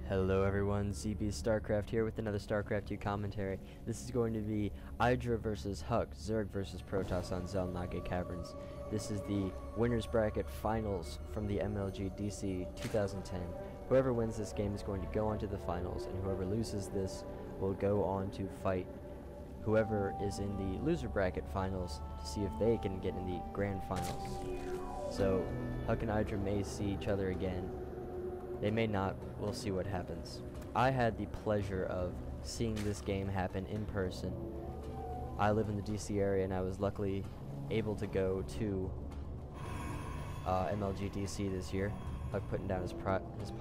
Hello everyone, ZvP StarCraft here with another StarCraft 2 commentary. This is going to be Idra versus HuK, Zerg versus Protoss on Zelnage Caverns. This is the winners bracket finals from the MLG DC 2010. Whoever wins this game is going to go on to the finals, and whoever loses this will go on to fight whoever is in the loser bracket finals to see if they can get in the grand finals. So HuK and Idra may see each other again. They may not. We'll see what happens. I had the pleasure of seeing this game happen in person. I live in the DC area, and I was luckily able to go to MLG DC this year. HuK putting down his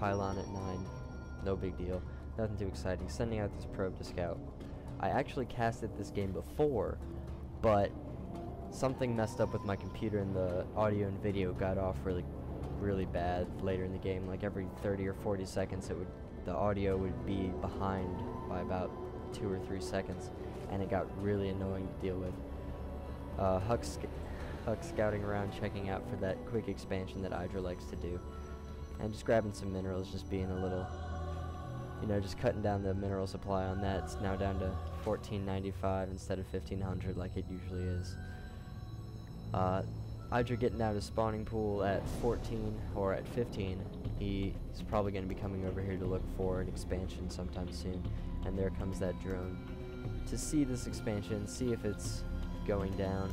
pylon at 9. No big deal. Nothing too exciting. Sending out this probe to scout. I actually casted this game before, but something messed up with my computer, and the audio and video got off really bad later in the game. Like every 30 or 40 seconds the audio would be behind by about 2 or 3 seconds, and it got really annoying to deal with. HuK scouting around, checking out for that quick expansion that Idra likes to do, and just grabbing some minerals, just being a little, just cutting down the mineral supply on that. It's now down to 1495 instead of 1500 like it usually is. Idra getting out of spawning pool at 14 or at 15. He's probably going to be coming over here to look for an expansion sometime soon. And there comes that drone to see this expansion, see if it's going down.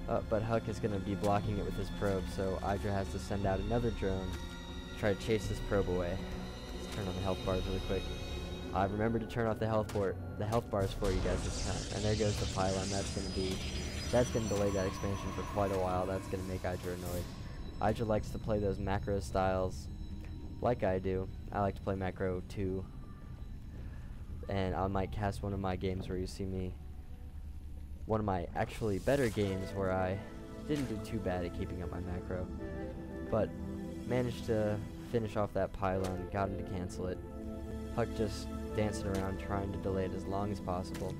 But HuK is going to be blocking it with his probe, so Idra has to send out another drone to try to chase this probe away. Let's turn on the health bars really quick. I remember to turn off the health bars for you guys this time. And there goes the pylon. That's going to delay that expansion for quite a while. That's going to make Idra annoyed. Idra likes to play those macro styles like I do. I like to play macro too. And I might cast one of my games where you see me, one of my actually better games where I didn't do too bad at keeping up my macro, but managed to finish off that pylon, got him to cancel it. HuK just dancing around trying to delay it as long as possible.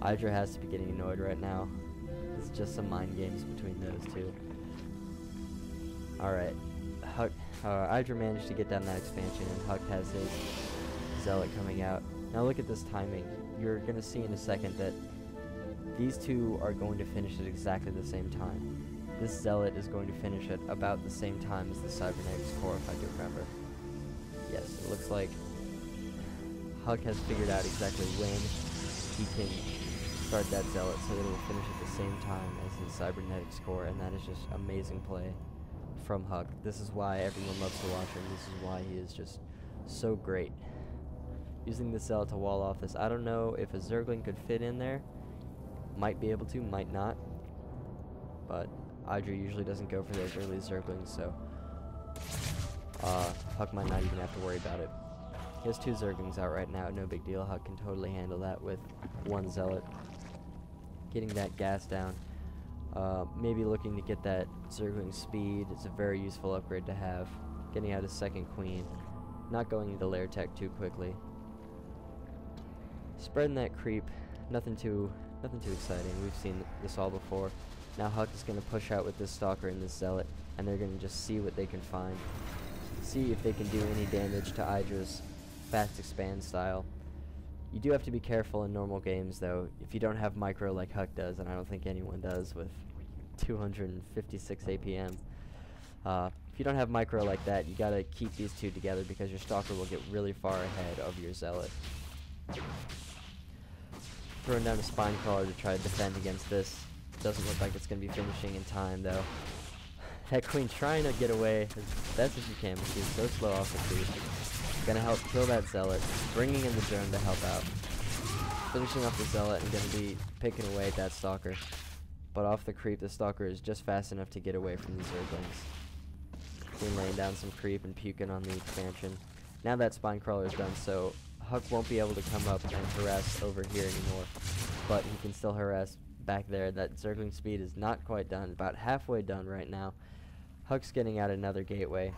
Idra has to be getting annoyed right now. It's just some mind games between those two. Alright, Idra managed to get down that expansion, and HuK has his Zealot coming out. Now look at this timing. You're going to see in a second that these two are going to finish at exactly the same time. This Zealot is going to finish at about the same time as the Cybernetics core, if I do remember. Yes, it looks like HuK has figured out exactly when he can start that Zealot so that it will finish at the same time as his Cybernetics core, and that is just amazing play from HuK. This is why everyone loves to watch him. This is why he is just so great. Using the Zealot to wall off this. I don't know if a Zergling could fit in there. Might be able to, might not. But Idra usually doesn't go for those early Zerglings, so HuK might not even have to worry about it. He has 2 Zerglings out right now, no big deal. HuK can totally handle that with 1 Zealot. Getting that gas down. Maybe looking to get that Zergling speed. It's a very useful upgrade to have. Getting out his 2nd Queen. Not going into lair tech too quickly. Spreading that creep. Nothing too exciting. We've seen this all before. Now HuK is going to push out with this Stalker and this Zealot, and they're going to just see what they can find. See if they can do any damage to Idra's fast expand style. You do have to be careful in normal games, though. If you don't have micro like HuK does, and I don't think anyone does with 256 APM, if you don't have micro like that, you gotta keep these two together because your Stalker will get really far ahead of your Zealot. Throwing down a Spine Crawler to try to defend against this. Doesn't look like it's gonna be finishing in time, though. That Queen trying to get away as best as you can, but she's so slow off the creep. Gonna help kill that Zealot, bringing in the drone to help out. Finishing off the Zealot and gonna be picking away at that Stalker. But off the creep, the Stalker is just fast enough to get away from the Zerglings. Queen laying down some creep and puking on the expansion. Now that Spine Crawler is done, so HuK won't be able to come up and harass over here anymore. But he can still harass back there. That Zergling speed is not quite done, about halfway done right now. HuK's getting out another gateway.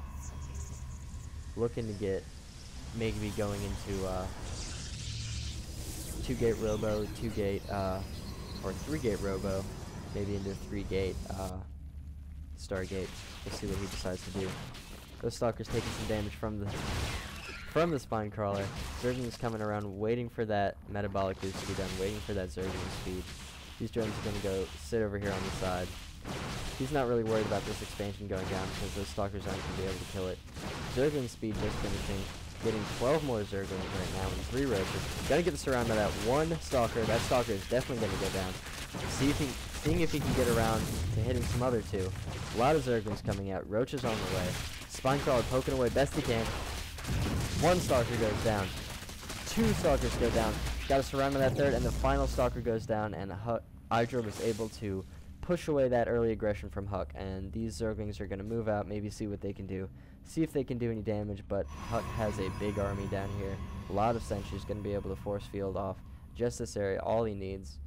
Looking to get maybe going into 2-gate Robo, 2-gate or 3-gate Robo, maybe into 3-gate Stargate. We'll see what he decides to do. Those Stalkers taking some damage from the from the spine crawler. Zergling's coming around, waiting for that metabolic boost to be done, waiting for that Zergling speed. These drones are going to go sit over here on the side. He's not really worried about this expansion going down because those stalkers aren't going to be able to kill it. Zergling speed just finishing, getting 12 more Zerglings right now and 3 roaches. Gonna get surrounded by that one stalker. That stalker is definitely going to go down. Seeing if he can get around to hitting some other 2. A lot of Zerglings coming out. Roaches on the way. Spine crawler poking away best he can. 1 stalker goes down. 2 stalkers go down. Got to surround by that 3rd, and the final stalker goes down, and Idra was able to push away that early aggression from HuK, and these Zerglings are going to move out, maybe see what they can do. See if they can do any damage, but HuK has a big army down here. A lot of sentries going to be able to force field off just this area, all he needs.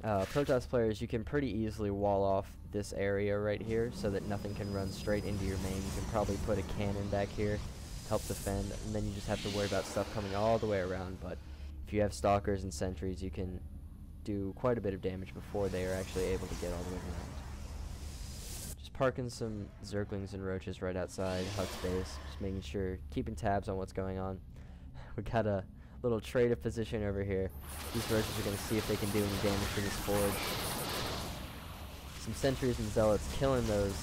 Protoss players, you can pretty easily wall off this area right here so that nothing can run straight into your main. You can probably put a cannon back here, help defend, and then you just have to worry about stuff coming all the way around. But if you have stalkers and sentries, you can do quite a bit of damage before they are actually able to get all the way around. Just parking some Zerglings and roaches right outside HuK's base, just making sure, keeping tabs on what's going on. We got a little trade of position over here. These roaches are going to see if they can do any damage from this forge. Some sentries and zealots killing those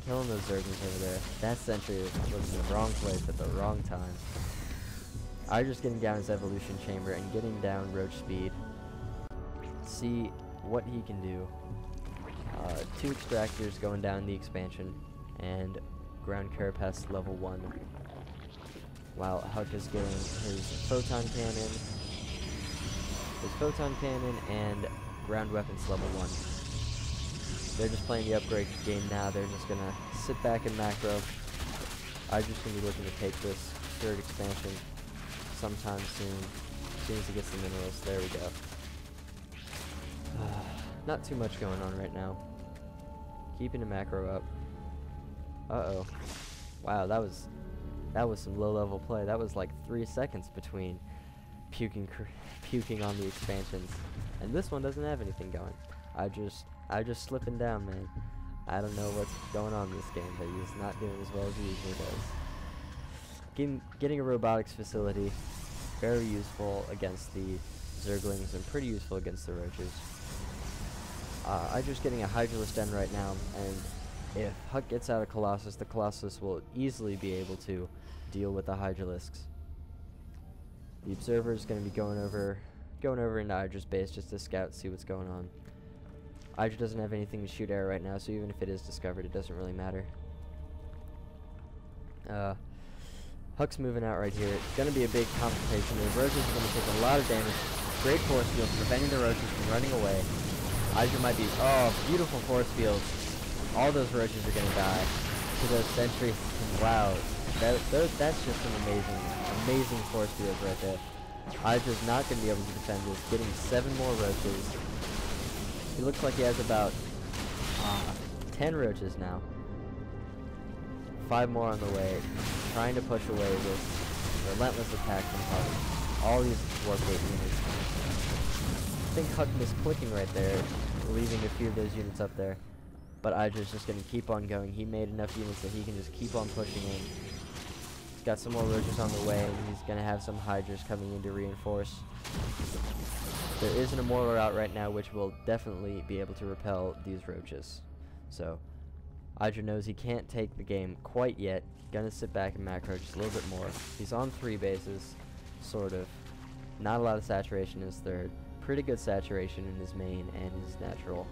Zerglings over there. That sentry was in the wrong place at the wrong time. Idra's getting down his evolution chamber and getting down roach speed. See what he can do. 2 extractors going down the expansion and ground carapace level 1. While HuK is getting his photon cannon and ground weapons level 1. They're just playing the upgrade game now. They're just gonna sit back and macro. I'm just gonna be looking to take this 3rd expansion sometime soon. As soon as he gets the minerals. There we go. Not too much going on right now. Keeping the macro up. Uh-oh. Wow, that was some low-level play. That was like 3 seconds between puking on the expansions, and this one doesn't have anything going. I just slipping down, man. I don't know what's going on in this game, but he's not doing as well as he usually does. Getting a robotics facility, very useful against the Zerglings and pretty useful against the roaches. I'm just getting a Hydralisk Den right now, and if HuK gets out of Colossus, the Colossus will easily be able to deal with the Hydralisks. The Observer is going to be going over into Idra's base just to scout, see what's going on. Idra doesn't have anything to shoot arrow right now, so even if it is discovered, it doesn't really matter. HuK's moving out right here. It's going to be a big confrontation. The roaches are going to take a lot of damage. Great force field, preventing the roaches from running away. Idra might be... Oh, beautiful force field. All those roaches are going to die to those sentries. Wow. That's just an amazing force field right there. Idra's not going to be able to defend this. Getting 7 more roaches. He looks like he has about 10 roaches now. 5 more on the way. Trying to push away with relentless attack from HuK. All these warp gate units. I think HuK missed clicking right there, leaving a few of those units up there. But Idra's just going to keep on going. He made enough units that he can just keep on pushing in. He's got some more roaches on the way, and he's going to have some Hydras coming in to reinforce. There is an Immortal out right now, which will definitely be able to repel these roaches. So, Idra knows he can't take the game quite yet. Gonna sit back and macro just a little bit more. He's on 3 bases, sort of. Not a lot of saturation in his 3rd. Pretty good saturation in his main and his natural.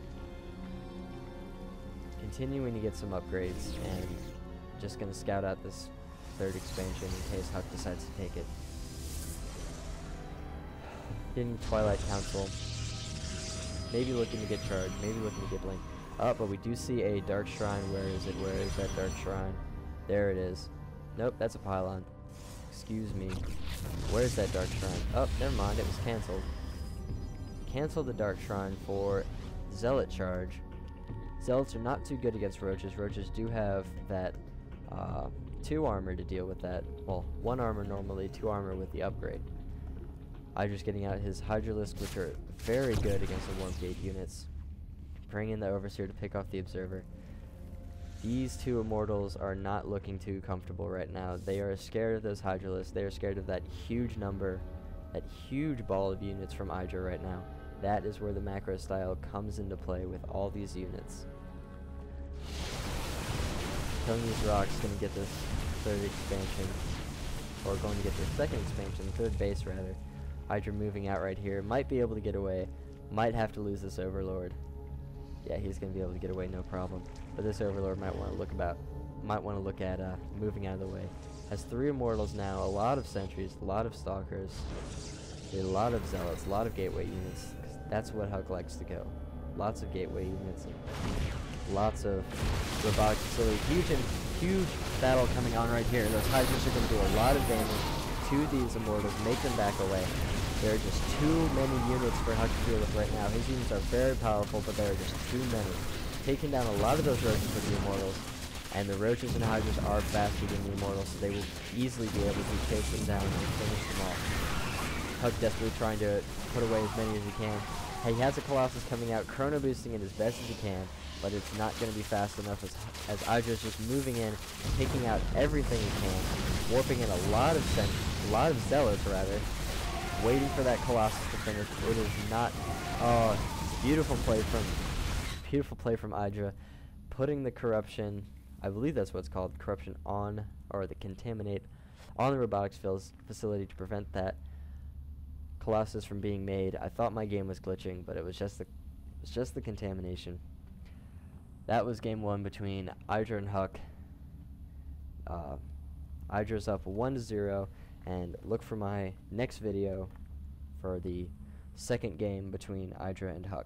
Continuing to get some upgrades, and just gonna scout out this 3rd expansion in case HuK decides to take it. Getting Twilight Council. Maybe looking to get charged, maybe looking to get blink. Oh, but we do see a Dark Shrine. Where is it? Where is that Dark Shrine? There it is. Nope, that's a pylon. Excuse me. Where's that Dark Shrine? Oh, never mind, it was cancelled. Cancel the Dark Shrine for Zealot charge. Zealots are not too good against roaches. Roaches do have that 2 armor to deal with that. Well, 1 armor normally, 2 armor with the upgrade. Idra's getting out his Hydralisk, which are very good against the warp gate units. Bring in the Overseer to pick off the Observer. These two immortals are not looking too comfortable right now. They are scared of those Hydralisks. They are scared of that huge number, that huge ball of units from Idra right now. That is where the macro style comes into play with all these units. Killing these rocks is going to get this third expansion, or going to get their second expansion, third base rather. Idra moving out right here, might be able to get away, might have to lose this Overlord. Yeah, he's going to be able to get away no problem. But this Overlord might want to look at moving out of the way. Has 3 Immortals now, a lot of Sentries, a lot of Stalkers, a lot of Zealots, a lot of Gateway units. That's what HuK likes to go. Lots of Gateway units and lots of robotic facility. Huge battle coming on right here. Those Hydras are going to do a lot of damage to these Immortals, make them back away. There are just too many units for HuK to deal with right now. His units are very powerful, but there are just too many. Taking down a lot of those Roaches with the Immortals, and the Roaches and Hydras are faster than the Immortals, so they will easily be able to chase them down and finish them off. HuK desperately trying to put away as many as he can. He has a Colossus coming out, chrono boosting it as best as he can, but it's not going to be fast enough as Idra's just moving in, taking out everything he can, warping in a lot of Zealots rather, waiting for that Colossus to finish. It is not. Oh, beautiful play from Idra, putting the corruption. I believe that's what it's called, corruption on, or the contaminate on the robotics facility to prevent that Colossus from being made. I thought my game was glitching, but it was just the contamination. That was game 1 between Idra and HuK. Idra's up 1-0, and look for my next video for the second game between Idra and HuK.